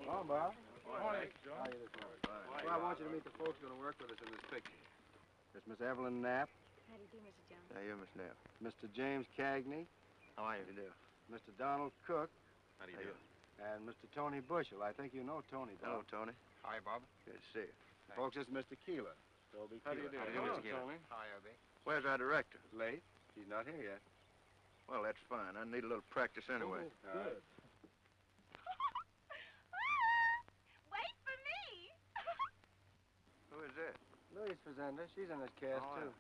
Hello, Bob. Morning, Joe. How are you this morning? Well, I want you to meet the folks going to work with us in this picture. There's Miss Evelyn Knapp. How do you do, Mr. Jones? How you, Miss Knapp? Mr. James Cagney. How are you? Mr. Donald Cook. How do you do? And Mr. Tony Bushell. I think you know Tony, Bob. Hello, Tony. Hi, Bob. Good to see you. Folks, this is Mr. Keeler. Toby How do you Keeler. do? How do you do, Mr. Keeler? Tony. Hi, Obie. Where's our director? Late. He's not here yet. Well, that's fine. I need a little practice anyway. Oh, good. Wait for me! Who is that? Louise Fazenda. She's in this cast, Oh, too.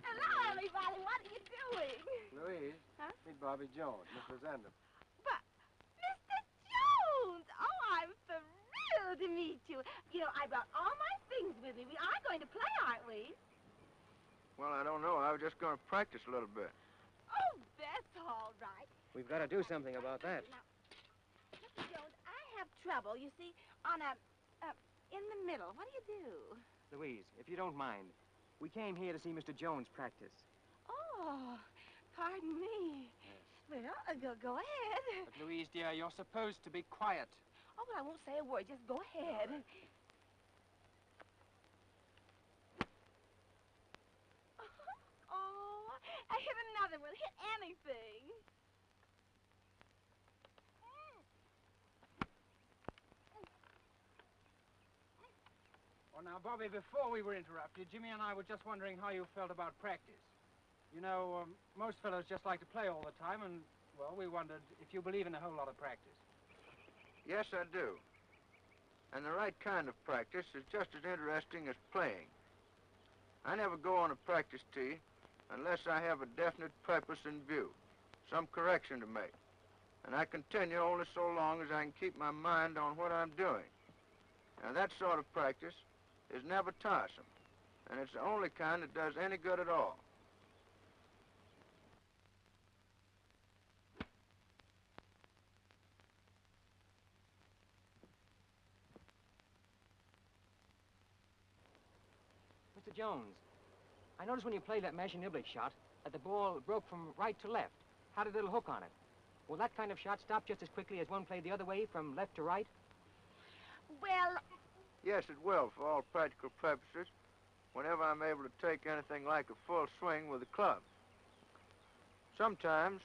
Hello, everybody. What are you doing? Louise, Huh? meet Bobby Jones, Miss Fazenda. But, Mr. Jones! Oh, I'm thrilled to meet you. You know, I brought all my things with me. We are going to play, aren't we? Well, I don't know. I was just going to practice a little bit. Oh, that's all right. We've got to do something about that. Now, Mr. Jones, I have trouble, you see, on in the middle. What do you do? Louise, if you don't mind, we came here to see Mr. Jones practice. Oh, pardon me. Well, go ahead. But, Louise, dear, you're supposed to be quiet. Oh, but I won't say a word. Just go ahead. Oh, I hit another one. Hit anything. Well, now, Bobby, before we were interrupted, Jimmy and I were just wondering how you felt about practice. You know, most fellows just like to play all the time, and, well, we wondered if you believe in a whole lot of practice. Yes, I do. And the right kind of practice is just as interesting as playing. I never go on a practice tee unless I have a definite purpose in view, some correction to make. And I continue only so long as I can keep my mind on what I'm doing. Now, that sort of practice is never tiresome, and it's the only kind that does any good at all. Mr. Jones, I noticed when you played that mashing niblick shot that the ball broke from right to left, had a little hook on it. Will that kind of shot stop just as quickly as one played the other way from left to right? Well, Yes, it will, for all practical purposes, whenever I'm able to take anything like a full swing with a club. Sometimes,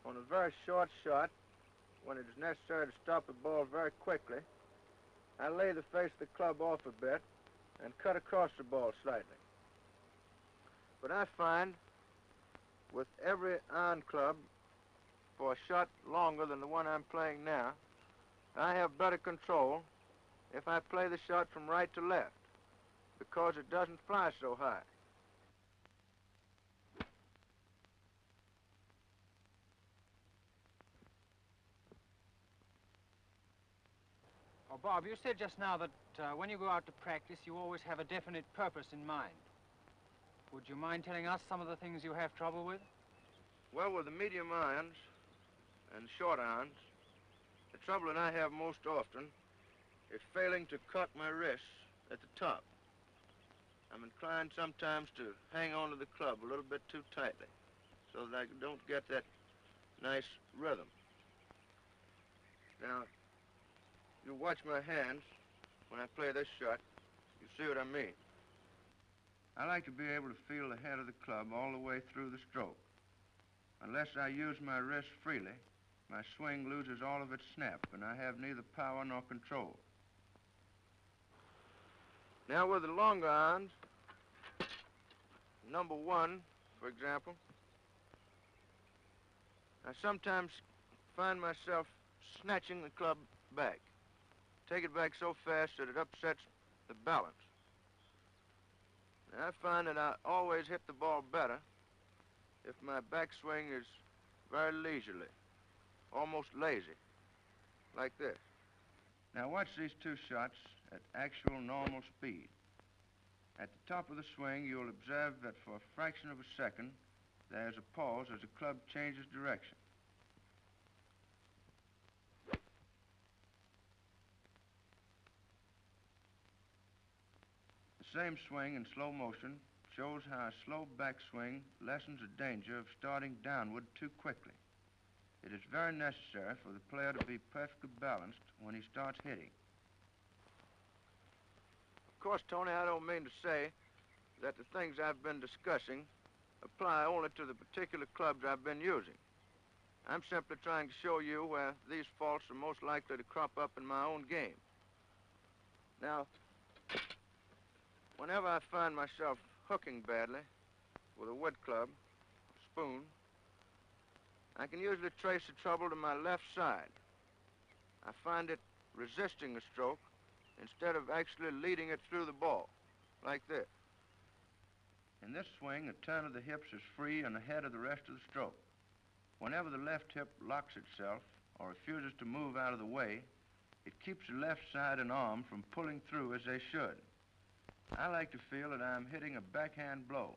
on a very short shot, when it is necessary to stop the ball very quickly, I lay the face of the club off a bit and cut across the ball slightly. But I find, with every iron club, for a shot longer than the one I'm playing now, I have better control if I play the shot from right to left, because it doesn't fly so high. Oh, Bob, you said just now that when you go out to practice, you always have a definite purpose in mind. Would you mind telling us some of the things you have trouble with? Well, with the medium irons and short irons, the trouble that I have most often is failing to cut my wrists at the top. I'm inclined sometimes to hang on to the club a little bit too tightly so that I don't get that nice rhythm. Now, you watch my hands when I play this shot, you see what I mean. I like to be able to feel the head of the club all the way through the stroke. Unless I use my wrist freely, my swing loses all of its snap, and I have neither power nor control. Now, with the longer irons, number 1, for example, I sometimes find myself snatching the club back. Take it back so fast that it upsets the balance. And I find that I always hit the ball better if my backswing is very leisurely, almost lazy, like this. Now watch these two shots at actual normal speed. At the top of the swing, you'll observe that for a fraction of a second, there's a pause as the club changes direction. The same swing in slow motion shows how a slow backswing lessens the danger of starting downward too quickly. It is very necessary for the player to be perfectly balanced when he starts hitting. Of course, Tony, I don't mean to say that the things I've been discussing apply only to the particular clubs I've been using. I'm simply trying to show you where these faults are most likely to crop up in my own game. Now, whenever I find myself hooking badly with a wood club, spoon, I can usually trace the trouble to my left side. I find it resisting the stroke instead of actually leading it through the ball, like this. In this swing, a turn of the hips is free and ahead of the rest of the stroke. Whenever the left hip locks itself or refuses to move out of the way, it keeps the left side and arm from pulling through as they should. I like to feel that I'm hitting a backhand blow,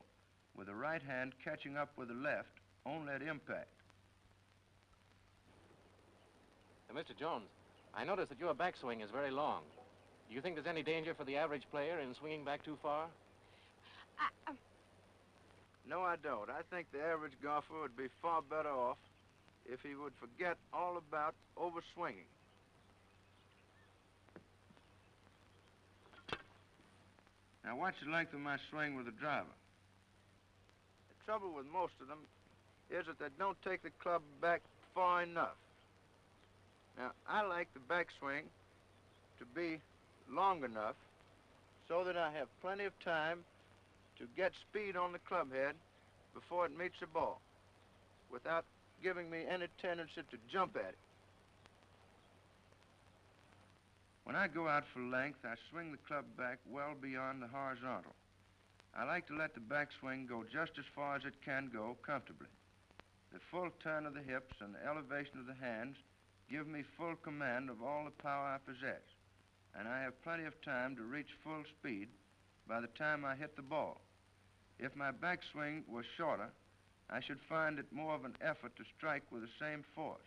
with the right hand catching up with the left only at impact. Mr. Jones, I notice that your backswing is very long. Do you think there's any danger for the average player in swinging back too far? No, I don't. I think the average golfer would be far better off if he would forget all about overswinging. Now watch the length of my swing with the driver. The trouble with most of them is that they don't take the club back far enough. Now, I like the backswing to be long enough so that I have plenty of time to get speed on the club head before it meets the ball, without giving me any tendency to jump at it. When I go out for length, I swing the club back well beyond the horizontal. I like to let the backswing go just as far as it can go comfortably. The full turn of the hips and the elevation of the hands give me full command of all the power I possess, and I have plenty of time to reach full speed by the time I hit the ball. If my backswing was shorter, I should find it more of an effort to strike with the same force.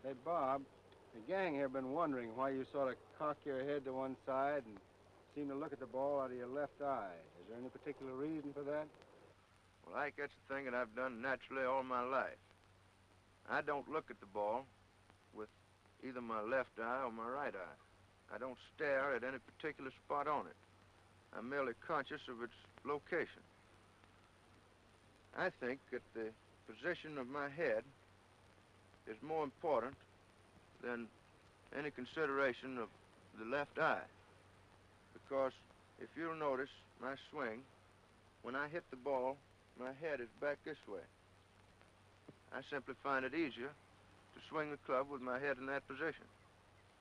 Hey, Bob, the gang here have been wondering why you sort of cock your head to one side and seem to look at the ball out of your left eye. Is there any particular reason for that? Well, Ike, that's the thing that I've done naturally all my life. I don't look at the ball with either my left eye or my right eye. I don't stare at any particular spot on it. I'm merely conscious of its location. I think that the position of my head is more important than any consideration of the left eye. Because if you'll notice my swing, when I hit the ball, my head is back this way. I simply find it easier to swing the club with my head in that position.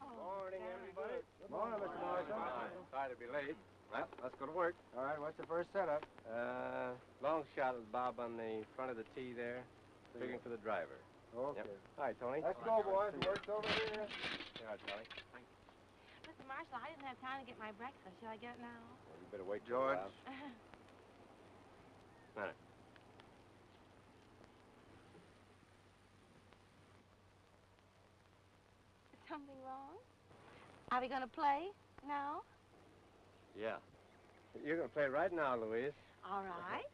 Morning, everybody. Good morning, Mr. Morrison. Sorry to be late. Well, let's go to work. All right, what's the first setup? Long shot with Bob on the front of the tee there, figuring for the driver. Okay. Yep. All right, Tony. Let's go, boys. Work's over here. All right, Charlie. Mr. Marshall, I didn't have time to get my breakfast. Shall I get it now? Well, you better wait till George. a while. Minute. Is something wrong? Are we going to play now? Yeah. You're going to play right now, Louise. All right.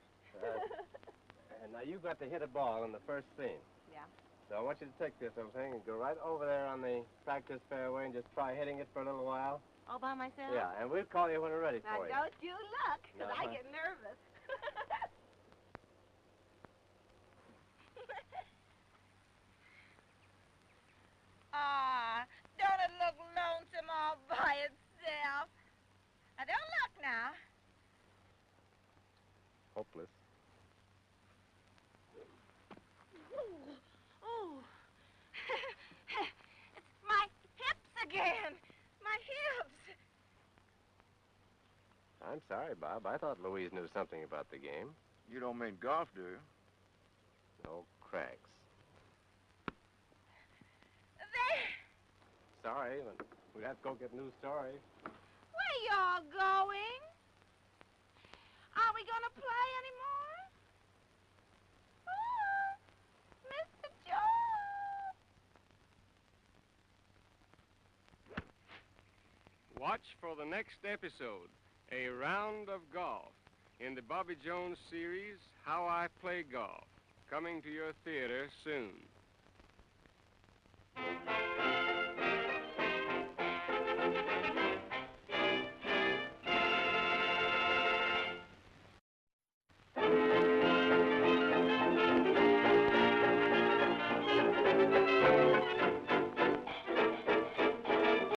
And now you've got to hit a ball in the first scene. Yeah. So I want you to take this little thing and go right over there on the practice fairway and just try hitting it for a little while. All by myself? Yeah, and we'll call you when we're ready Now, for you. don't you look, because I Uh-huh. get nervous. Ah, don't it look lonesome all by itself? Now, don't look now. Hopeless. Ooh, ooh. It's my hips again. My hips. I'm sorry, Bob. I thought Louise knew something about the game. You don't mean golf, do you? No cracks. There. Sorry, but We have to go get new stories. Where y'all going? Are we gonna play anymore? Oh, Mr. Jones! Watch for the next episode, A Round of Golf, in the Bobby Jones series, How I Play Golf, coming to your theater soon.